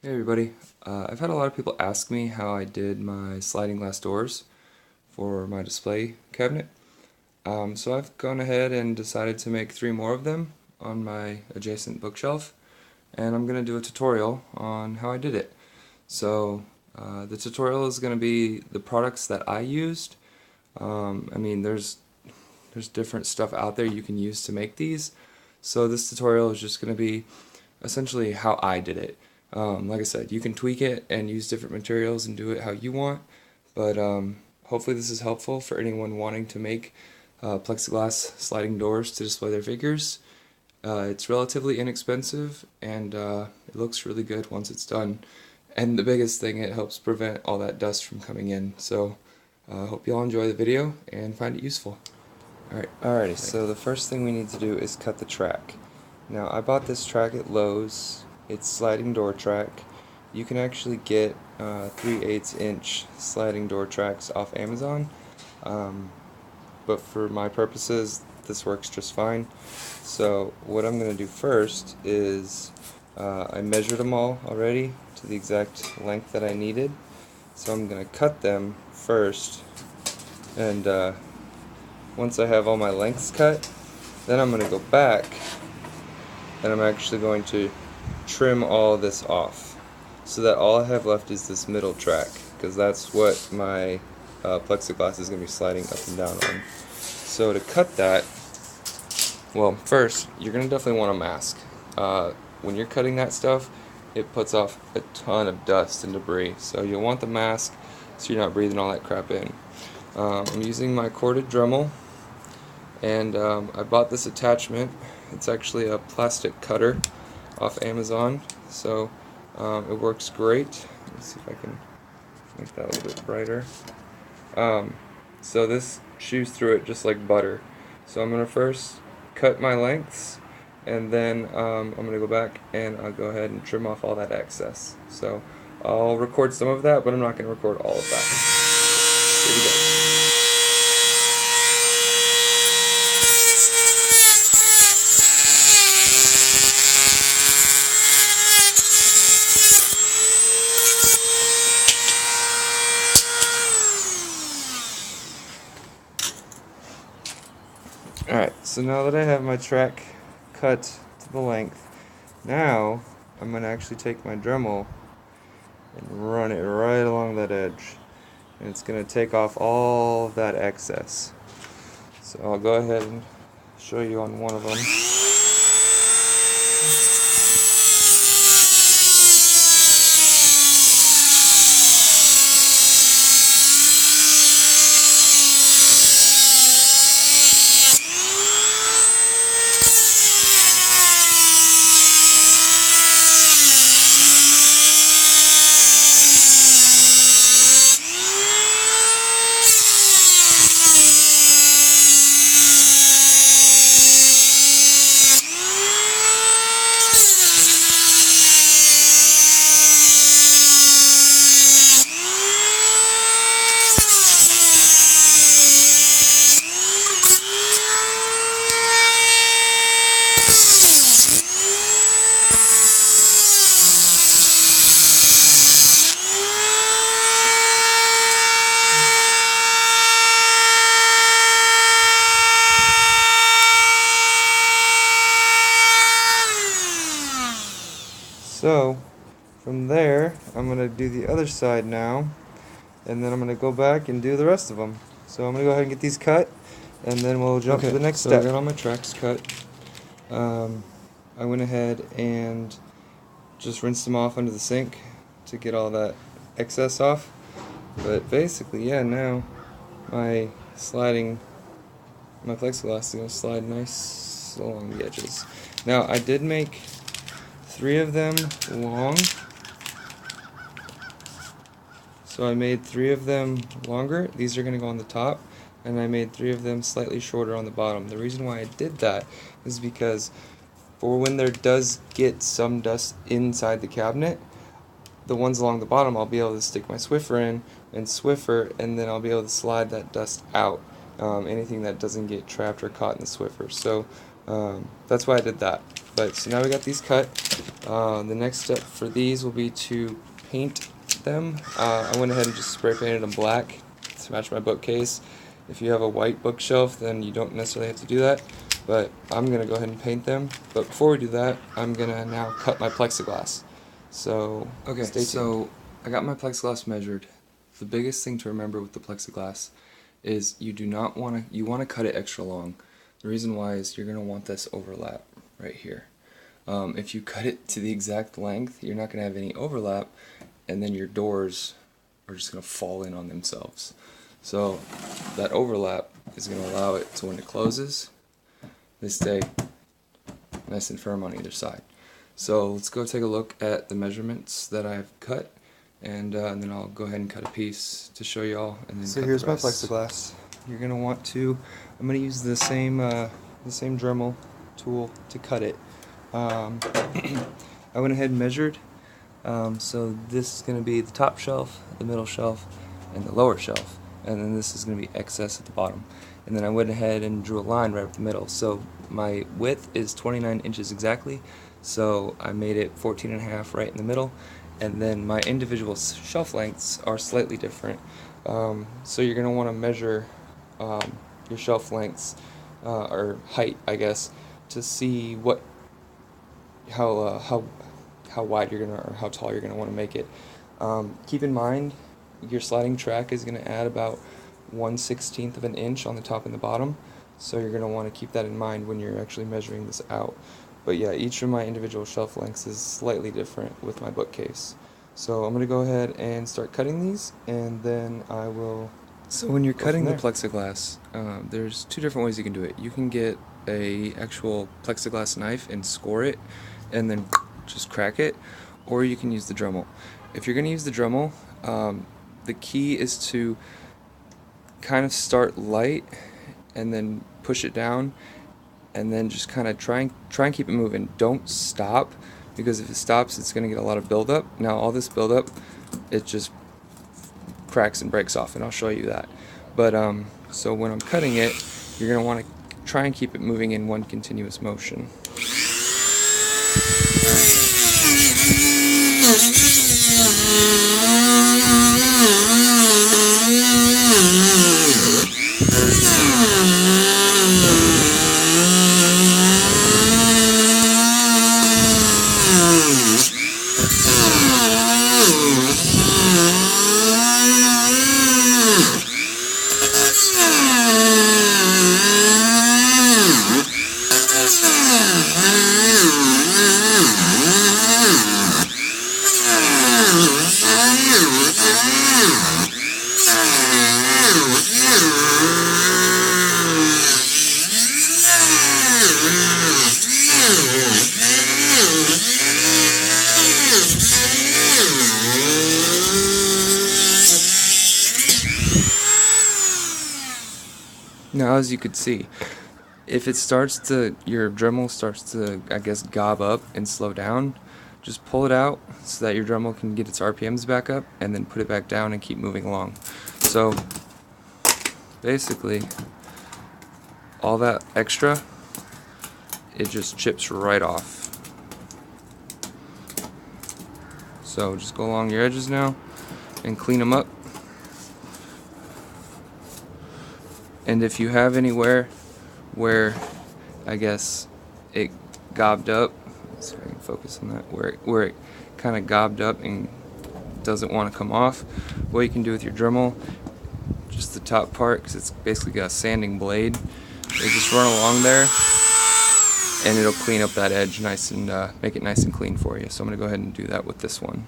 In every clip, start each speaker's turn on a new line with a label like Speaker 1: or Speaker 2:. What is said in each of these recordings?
Speaker 1: Hey everybody, I've had a lot of people ask me how I did my sliding glass doors for my display cabinet. So I've gone ahead and decided to make 3 more of them on my adjacent bookshelf, and I'm going to do a tutorial on how I did it. So the tutorial is going to be the products that I used. There's different stuff out there you can use to make these, so this tutorial is just going to be essentially how I did it. Like I said, you can tweak it and use different materials and do it how you want, but hopefully this is helpful for anyone wanting to make plexiglass sliding doors to display their figures. It's relatively inexpensive, and it looks really good once it's done. And the biggest thing, it helps prevent all that dust from coming in. So hope you all enjoy the video and find it useful. Alrighty, so the first thing we need to do is cut the track. Now, I bought this track at Lowe's. It's sliding door track. You can actually get 3/8 inch sliding door tracks off Amazon, but for my purposes this works just fine. So what I'm going to do first is I measured them all already to the exact length that I needed, so I'm going to cut them first, and once I have all my lengths cut, then I'm going to go back and I'm actually going to trim all of this off so that all I have left is this middle track, because that's what my plexiglass is going to be sliding up and down on. So to cut that, well, first you're going to definitely want a mask. When you're cutting that stuff, it puts off a ton of dust and debris, so you'll want the mask so you're not breathing all that crap in. I'm using my corded Dremel, and I bought this attachment. It's actually a plastic cutter off Amazon, so it works great. Let's see if I can make that a little bit brighter. So this chews through it just like butter. So I'm going to first cut my lengths, and then I'm going to go back and I'll go ahead and trim off all that excess. So I'll record some of that, but I'm not going to record all of that. Here we go. Alright, so now that I have my track cut to the length, now I'm going to actually take my Dremel and run it right along that edge, and it's going to take off all of that excess. So I'll go ahead and show you on one of them. So from there, I'm going to do the other side now, and then I'm going to go back and do the rest of them. So I'm going to go ahead and get these cut, and then we'll jump to the next step. I got all my tracks cut. I went ahead and just rinsed them off under the sink to get all that excess off. But basically, yeah, now my plexiglass is going to slide nice along the edges. Now, I did make 3 of them long, so I made 3 of them longer. These are going to go on the top, and I made 3 of them slightly shorter on the bottom. The reason why I did that is because for when there does get some dust inside the cabinet, the ones along the bottom I'll be able to stick my Swiffer in and Swiffer, and then I'll be able to slide that dust out, anything that doesn't get trapped or caught in the Swiffer. So that's why I did that. But so now we got these cut. The next step for these will be to paint them. I went ahead and just spray painted them black to match my bookcase. If you have a white bookshelf, then you don't necessarily have to do that, but I'm going to go ahead and paint them. But before we do that, I'm going to now cut my plexiglass. So, okay, so I got my plexiglass measured. The biggest thing to remember with the plexiglass is you want to cut it extra long. The reason why is you're going to want this overlap right here. If you cut it to the exact length, you're not going to have any overlap, and then your doors are just going to fall in on themselves. So that overlap is going to allow it to, when it closes, they stay nice and firm on either side. So let's go take a look at the measurements that I've cut, and then I'll go ahead and cut a piece to show y'all. And then so here's my plexiglass. You're going to want to, I'm going to use the same Dremel tool to cut it. I went ahead and measured, so this is going to be the top shelf, the middle shelf, and the lower shelf, and then this is going to be excess at the bottom. And then I went ahead and drew a line right up the middle. So my width is 29 inches exactly, so I made it 14.5 right in the middle, and then my individual shelf lengths are slightly different. So you're going to want to measure your shelf lengths, or height, I guess, to see how wide you're gonna, or how tall you're gonna want to make it. Keep in mind, your sliding track is gonna add about 1/16 of an inch on the top and the bottom, so you're gonna want to keep that in mind when you're actually measuring this out. But yeah, each of my individual shelf lengths is slightly different with my bookcase. So I'm gonna go ahead and start cutting these, and then I will. So when you're cutting the plexiglass, there's two different ways you can do it. You can get a actual plexiglass knife and score it, and then just crack it, or you can use the Dremel. If you're going to use the Dremel, the key is to kind of start light and then push it down, and then just kind of try and keep it moving. Don't stop, because if it stops, it's going to get a lot of buildup. Now all this buildup, it just cracks and breaks off, and I'll show you that. But so when I'm cutting it, you're going to want to try and keep it moving in one continuous motion. Now, as you could see, if it starts to, your Dremel starts to, I guess, gob up and slow down, just pull it out so that your Dremel can get its RPMs back up, and then put it back down and keep moving along. So basically, all that extra, it just chips right off. So just go along your edges now and clean them up. And if you have anywhere where, I guess, it gobbed up, so I can focus on that, where it kind of gobbed up and doesn't want to come off, what you can do with your Dremel, just the top part, because it's basically got a sanding blade, you just run along there, and it'll clean up that edge nice and make it nice and clean for you. So I'm going to go ahead and do that with this one.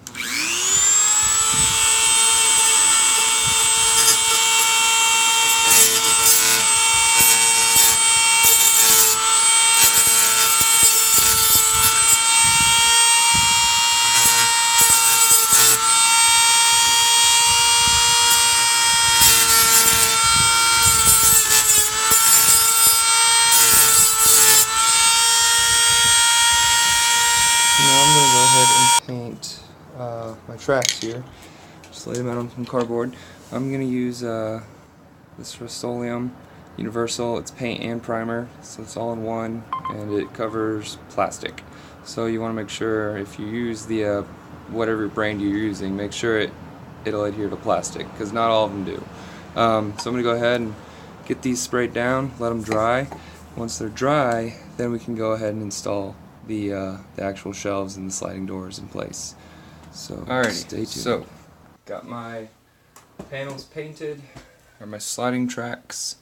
Speaker 1: Now I'm going to go ahead and paint my tracks here. Just lay them out on some cardboard. I'm going to use this Rust-Oleum Universal. It's paint and primer, so it's all in one, and it covers plastic. So you want to make sure if you use the whatever brand you're using, make sure it'll adhere to plastic, because not all of them do. So I'm going to go ahead and get these sprayed down, let them dry. Once they're dry, then we can go ahead and install the actual shelves and the sliding doors in place. So stay tuned. So got my panels painted, or my sliding tracks,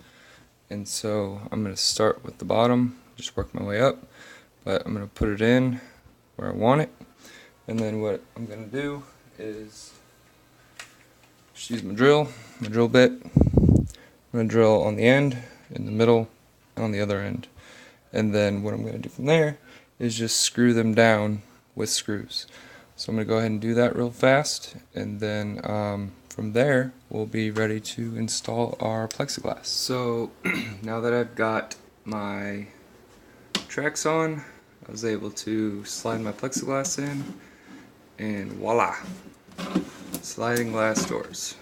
Speaker 1: and so I'm going to start with the bottom, just work my way up, but I'm going to put it in where I want it, and then what I'm going to do is just use my drill bit. I'm going to drill on the end, in the middle, and on the other end, and then what I'm going to do from there is just screw them down with screws. So I'm going to go ahead and do that real fast, and then from there we'll be ready to install our plexiglass. So now that I've got my tracks on, I was able to slide my plexiglass in, and voila, sliding glass doors.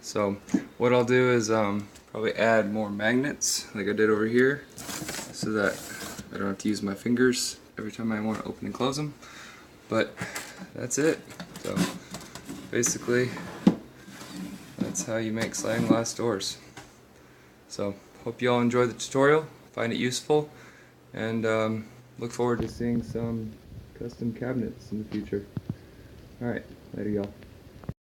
Speaker 1: So what I'll do is probably add more magnets like I did over here, so that I don't have to use my fingers every time I want to open and close them. But that's it. So basically that's how you make sliding glass doors. So hope you all enjoyed the tutorial, find it useful, and look forward to seeing some custom cabinets in the future. Alright, later y'all.